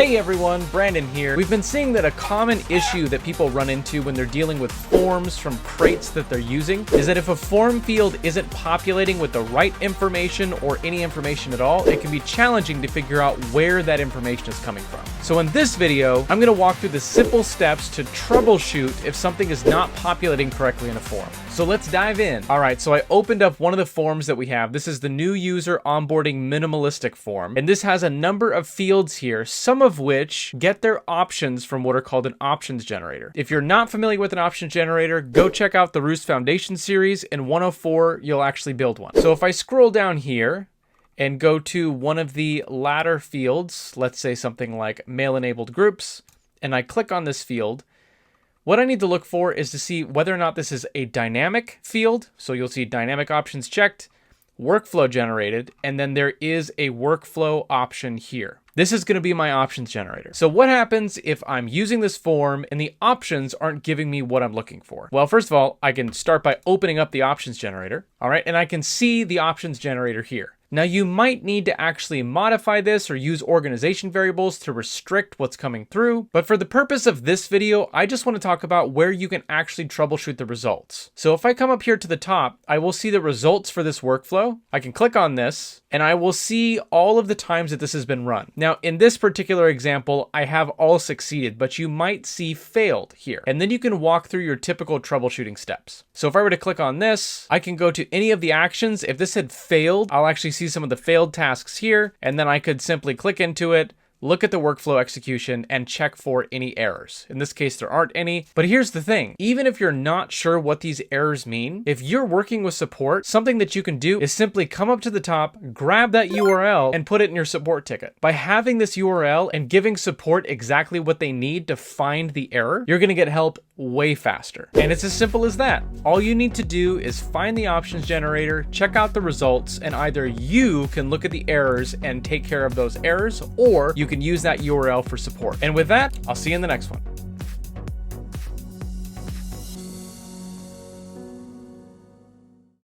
Hey everyone, Brandon here. We've been seeing that a common issue that people run into when they're dealing with forms from crates that they're using is that if a form field isn't populating with the right information or any information at all, it can be challenging to figure out where that information is coming from. So in this video, I'm going to walk through the simple steps to troubleshoot if something is not populating correctly in a form. So let's dive in. All right, so I opened up one of the forms that we have. This is the new user onboarding minimalistic form, and this has a number of fields here, some of which get their options from what are called an options generator. If you're not familiar with an options generator, go check out the Rewst Foundation series. In 104, you'll actually build one. So if I scroll down here and go to one of the latter fields, let's say something like mail-enabled groups, and I click on this field, what I need to look for is to see whether or not this is a dynamic field. So you'll see dynamic options checked, workflow generated, and then there is a workflow option here. This is going to be my options generator. So what happens if I'm using this form and the options aren't giving me what I'm looking for? Well, first of all, I can start by opening up the options generator. All right, and I can see the options generator here. Now you might need to actually modify this or use organization variables to restrict what's coming through. But for the purpose of this video, I just want to talk about where you can actually troubleshoot the results. So if I come up here to the top, I will see the results for this workflow. I can click on this and I will see all of the times that this has been run. Now in this particular example, I have all succeeded, but you might see failed here. And then you can walk through your typical troubleshooting steps. So if I were to click on this, I can go to any of the actions. If this had failed, I'll actually see some of the failed tasks here, and then I could simply click into it, look at the workflow execution, and check for any errors. In this case, there aren't any. But here's the thing. Even if you're not sure what these errors mean, if you're working with support, something that you can do is simply come up to the top, grab that URL, and put it in your support ticket. By having this URL and giving support exactly what they need to find the error, you're going to get help way faster. And it's as simple as that. All you need to do is find the options generator, check out the results, and either you can look at the errors and take care of those errors, or you can use that URL for support. And with that, I'll see you in the next one.